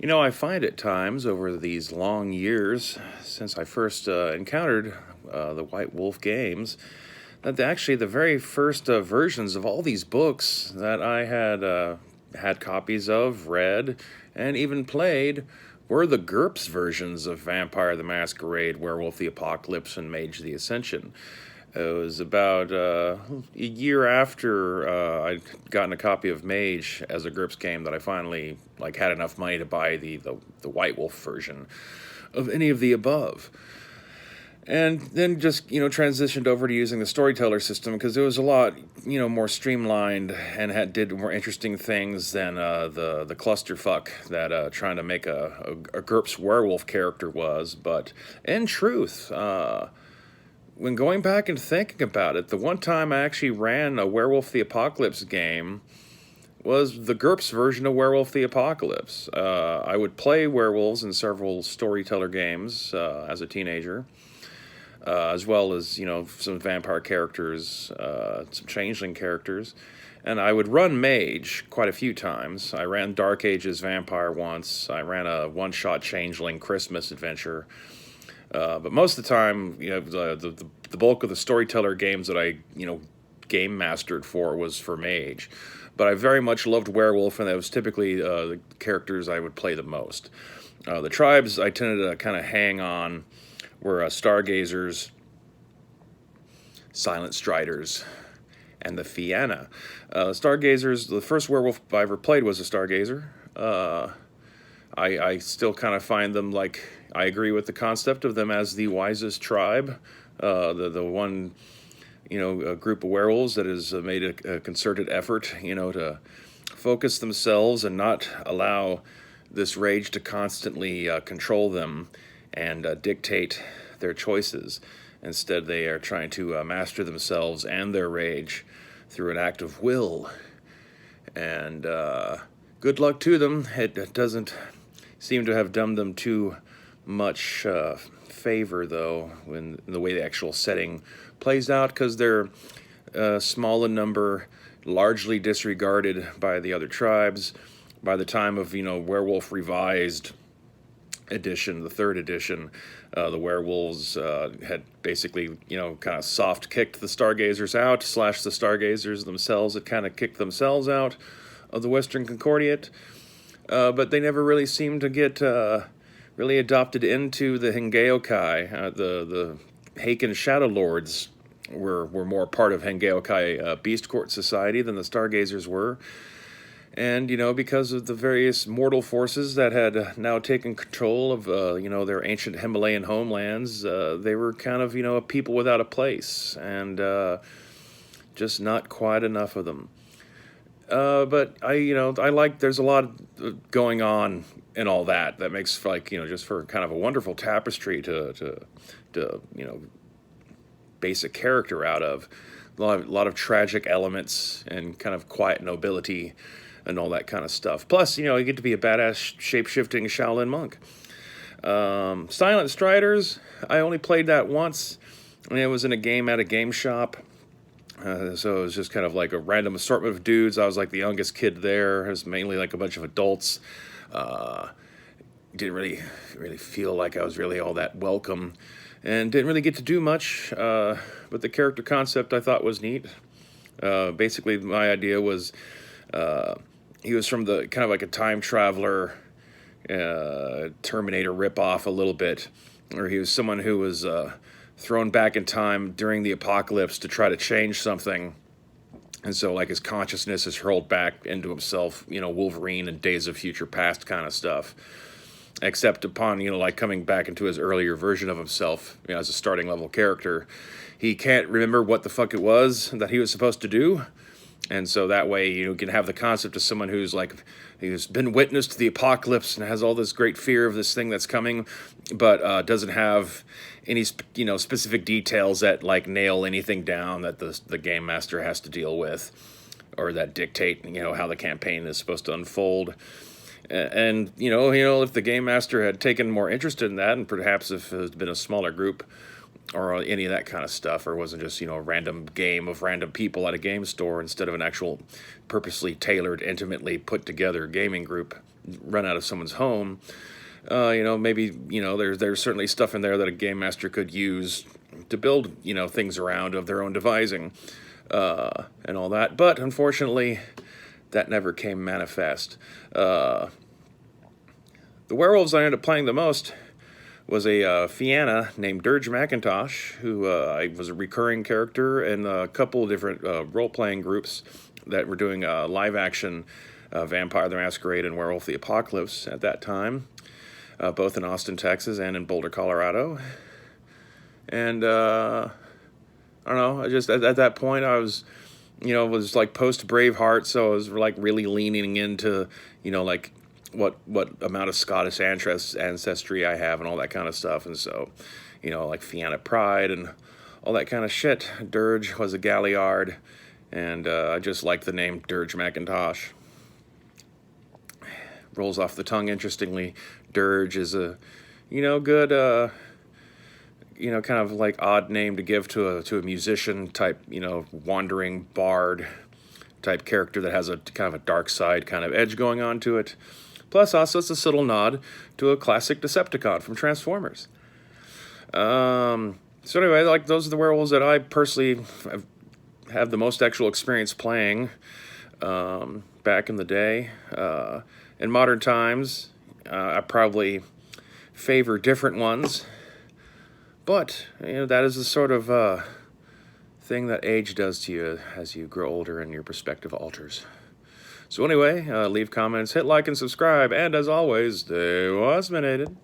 I find at times over these long years since I first encountered the White Wolf games that actually the very first versions of all these books that I had copies of, read, and even played were the GURPS versions of Vampire the Masquerade, Werewolf the Apocalypse, and Mage the Ascension. It was about a year after I'd gotten a copy of Mage as a GURPS game that I finally had enough money to buy the White Wolf version of any of the above. And then just transitioned over to using the storyteller system because it was a lot more streamlined and did more interesting things than the clusterfuck that trying to make a GURPS werewolf character was. But in truth, when going back and thinking about it, the one time I actually ran a Werewolf the Apocalypse game was the GURPS version of Werewolf the Apocalypse. I would play werewolves in several storyteller games as a teenager, as well as, some vampire characters, some changeling characters. And I would run Mage quite a few times. I ran Dark Ages Vampire once. I ran a one-shot Changeling Christmas adventure. But most of the time, the bulk of the storyteller games that I, game mastered was for Mage. But I very much loved Werewolf, and that was typically the characters I would play the most. The tribes I tended to kind of hang on were Stargazers, Silent Striders, and the Fianna. Stargazers, the first werewolf I ever played was a Stargazer. I still kind of find them I agree with the concept of them as the wisest tribe, the one a group of werewolves that has made a concerted effort to focus themselves and not allow this rage to constantly control them and dictate their choices. Instead, they are trying to master themselves and their rage through an act of will. And good luck to them. It doesn't seem to have done them too much favor, though, in the way the actual setting plays out, because they're small in number, largely disregarded by the other tribes. By the time of Werewolf Revised edition, the third edition, the werewolves had basically kind of soft kicked the Stargazers out, / the Stargazers themselves had kind of kicked themselves out of the Western Concordiate, but they never really seemed to get really adopted into the Hengeokai. The Haken Shadow Lords were more part of Hengeokai Beast Court Society than the Stargazers were. And, because of the various mortal forces that had now taken control of, their ancient Himalayan homelands, they were kind of, a people without a place, and just not quite enough of them. But I like there's a lot going on in all that makes just for kind of a wonderful tapestry to base a character out of. A lot of tragic elements and kind of quiet nobility and all that kind of stuff. Plus, you get to be a badass shape-shifting Shaolin monk. Silent Striders, I only played that once, and it was in a game at a game shop. So it was just kind of like a random assortment of dudes. I was like the youngest kid there. It was mainly like a bunch of adults. Didn't really feel like I was really all that welcome, and didn't really get to do much. But the character concept I thought was neat. Basically, my idea was he was from the kind of like a time traveler, Terminator ripoff a little bit, or he was someone who was thrown back in time during the apocalypse to try to change something. And so, his consciousness is hurled back into himself, Wolverine and Days of Future Past kind of stuff. Except upon, coming back into his earlier version of himself, as a starting level character, he can't remember what the fuck it was that he was supposed to do. And so that way you can have the concept of someone who's been witness to the apocalypse and has all this great fear of this thing that's coming, but doesn't have any specific details that nail anything down that the game master has to deal with, or that dictate how the campaign is supposed to unfold. And if the game master had taken more interest in that, and perhaps if it had been a smaller group, or any of that kind of stuff, or wasn't just a random game of random people at a game store instead of an actual purposely tailored, intimately put together gaming group, run out of someone's home, maybe, there's certainly stuff in there that a game master could use to build, things around of their own devising, and all that. But unfortunately, that never came manifest. The werewolves I ended up playing the most was a Fianna named Dirge McIntosh, who I was a recurring character in a couple of different role-playing groups that were doing live-action Vampire the Masquerade and Werewolf the Apocalypse at that time, both in Austin, Texas, and in Boulder, Colorado. And I don't know, I just at that point I was, was like post Braveheart, so I was like really leaning into, like what amount of Scottish ancestry I have and all that kind of stuff. And so, like Fianna Pride and all that kind of shit. Dirge was a Galliard, and I just liked the name Dirge McIntosh. Rolls off the tongue interestingly. Dirge is a, good, kind of like odd name to give to a musician type, wandering bard type character that has a kind of a dark side kind of edge going on to it. Plus, also, it's a subtle nod to a classic Decepticon from Transformers. So anyway, like those are the werewolves that I personally have the most actual experience playing back in the day. In modern times, I probably favor different ones. But, that is the sort of thing that age does to you as you grow older and your perspective alters. So anyway, leave comments, hit like and subscribe, and as always, stay wasminated.